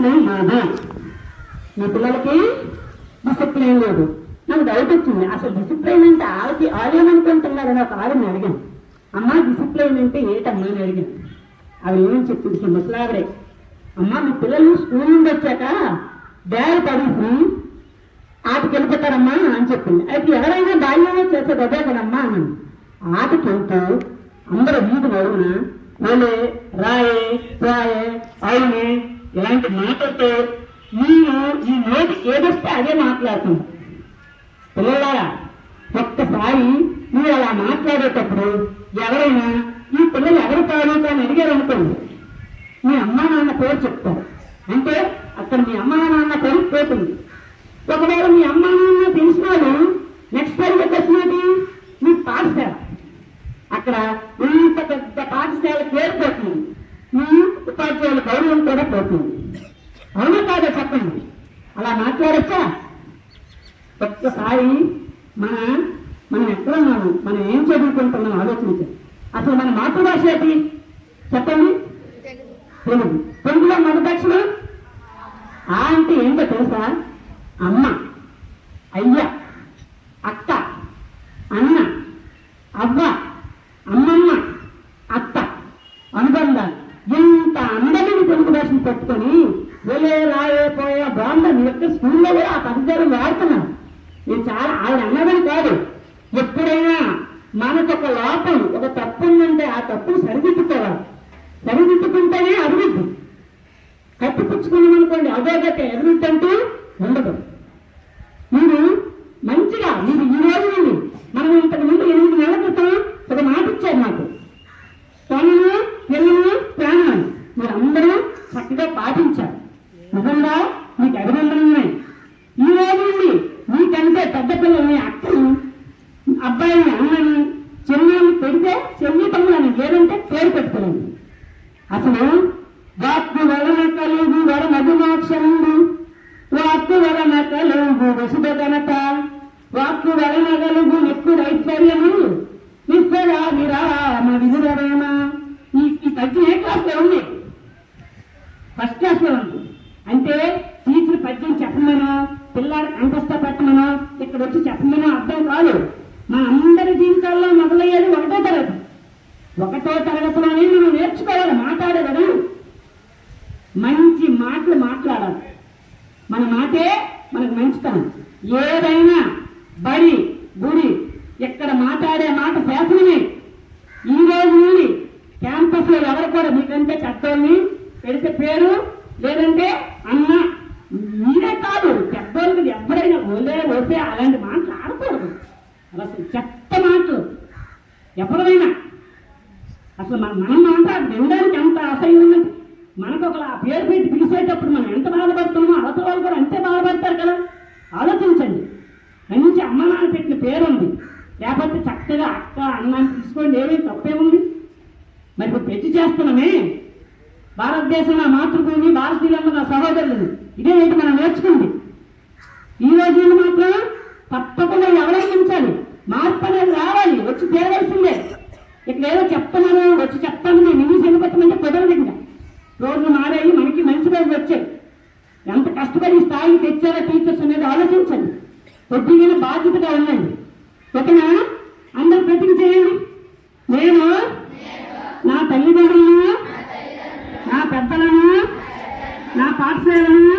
Discipline లేదు. మీ పిల్లలకి discipline లేదు. నాకు డౌట్ వచ్చింది, అసలు డిసిప్లిన్ అంటే వాళ్ళు ఏమనుకుంటున్నారని ఒక ఆవిడని అడిగాను. అమ్మ డిసిప్లిన్ అంటే ఏంటమ్మా అని అడిగాను. అవి ఏమని చెప్పింది ముసలావిడే, అమ్మ మీ పిల్లలు స్కూల్ నుండి వచ్చాక బ్యాగ్ పడేసి ఆటకి వెళ్ళిపోతారమ్మా అని చెప్పింది. అయితే ఎవరైనా బాల్యంలో చేసేది అదే కదమ్మా అన్నాను. ఆటకి వెళ్తూ అందరూ వీధి నడువున వాళ్ళే రాయే రాయే అవునే ఇలాంటి మాటలతో మీరు ఈ నోటి ఏదొస్తే అదే మాట్లాడుతుంది. పిల్లలారా, ఒక్కసారి మీరు అలా మాట్లాడేటప్పుడు ఎవరైనా ఈ పిల్లలు ఎవరు కాదు అని అడిగారు అనుకోండి, మీ అమ్మా నాన్న పేరు చెప్తారు. అంటే అక్కడ మీ అమ్మా నాన్న పేరు పోతుంది. ఒకవేళ మీ అమ్మా నాన్న తెలిసిన వాళ్ళు నెక్స్ట్ టైం వచ్చినది మీ పాఠశాల, అక్కడ ఇంత పెద్ద పాఠశాల పేరు పోతుంది, మీ ఉపాధ్యాయుల గౌరవం కూడా పోతుంది. అవునా కాదో చెప్పండి, అలా మాట్లాడచ్చా? ఒక్కసారి మనం ఎక్కడున్నాము, మనం ఏం చదువుకుంటున్నాం ఆలోచించాం. అసలు మన మాతృభాష ఏంటి చెప్పండి? తెలుగు. తెలుగులో మొదటి అక్షరం ఆ అంటే ఏంటో తెలుసా? అమ్మ, అయ్య, అక్క, అన్న, అవ్వ, అమ్మమ్మ, అత్త అనుబంధాలు. ఇంత అందమైన తెలుగు భాషను పెట్టుకొని వెళ్ళే రాయే పోయే బాగుంది. మీ యొక్క స్కూల్లో కూడా ఆ పదజాలం వాడుతున్నాను. నేను చాలా ఆవిడ అన్నదని కాదు, ఎప్పుడైనా మనకు ఒక లోపం ఒక తప్పు ఉందంటే ఆ తప్పును సరిదిద్దుకోవాలి. సరిదిద్దుకుంటేనే అభివృద్ధి. కప్పిపుచ్చుకున్నాం అనుకోండి అదే గట్టే అభివృద్ధి అంటూ ఉండదు. మీరు మంచిగా మీరు ఈ రోజు నుండి మనం ఇంతకు ముందు 8 నెలల క్రితం ఒక మాట ఇచ్చారు నాకు, తనను పిల్లలు ప్రాణాలు మీరు అందరూ చక్కగా పాటించారు. నిజంగా మీకు అభినందనమే. ఈ రోజు నుండి మీకంటే పెద్ద పిల్లల్ని అక్కని అబ్బాయిని అమ్మని చెల్లిని పెడితే చెల్లి తమ్ములని లేదంటే పేరు పెట్టుకోండి. అసలు వాక్కు వలన కలుగు వర మధుమాక్షరుడు, వాక్కు వలన కలుగు వసుధ ఘనత, వాక్కు వలన కలుగు ఎక్కువ ఐశ్వర్యము నిశ్చయ విరామ విధురవేమ. ఈ పద్యం ఏ క్లాస్ లో ఉంది? ఫస్ట్ క్లాస్ లో ఉంది. అంటే టీచర్ పద్యం చెప్పమనో పిల్లాడు కంఠస్థ పెట్టమనో ఇక్కడ వచ్చి చెప్పమనో అర్థం కాదు. మా అందరి జీవితాల్లో మొదలయ్యేది 1వ తరగతి. 1వ తరగతిలోనే మనం నేర్చుకోవాలి మాట్లాడేది. మంచి మాటలు మాట్లాడాలి. మన మాటే మనకు మంచితనం. ఏదైనా బడి గుడి ఎక్కడ మాట్లాడే మాట శాసనమే. ఈ రోజు నుండి క్యాంపస్ లో ఎవరు కూడా మీకంటే పెద్దోళ్ళని పెడితే పేరు లేదంటే అన్న మీరే కాదు పెద్దోళ్ళకి ఎవరైనా ఓసే అలాంటి మాటలు ఆడకూడదు. అసలు చెత్త మాటలు ఎవరైనా అసలు మనం మాట్లాడు వినడానికి ఎంత అసహ్యం ఉందంటే మనకు ఒక పేరు పెట్టి పిలిచేటప్పుడు మనం ఎంత బాధపడుతున్నామో అవతల వాళ్ళు కూడా అంతే బాధపడతారు కదా. ఆలోచించండి. మంచి అమ్మ నాన్న పెట్టిన పేరు ఉంది, లేకపోతే చక్కగా అక్క అన్నాన్ని తీసుకోండి, ఏమీ తప్పేముంది. మరి ఇప్పుడు పెట్టి చేస్తున్నామే. భారతదేశం నా మాతృభూమి, భారతీయులందరూ నా సహోదరులు, ఇదే ఏంటి మనం నేర్చుకుంది. ఈ రోజు మాత్రం తప్పకుండా ఎవరైనా మార్పు అనేది రావాలి, వచ్చి తీరవలసిందే. ఇక్కడ ఏదో చెప్తున్నాను వచ్చి చెప్తాను నేను ఇన్ని చనిపోతామంటే కుదరదు. ఇంకా రోజులు మారాయి, మనకి మంచి రోజులు వచ్చాయి. ఎంత కష్టపడి స్థాయికి తెచ్చారో టీచర్స్ అనేది ఆలోచించండి. కొద్దిగా బాధ్యతగా ఉండండి. ఓకేనా? అందరూ ప్రతిజ్ఞ చేయండి. నేను నా తల్లిదండ్రులను, నా పెద్దలను, నా పాఠశాలను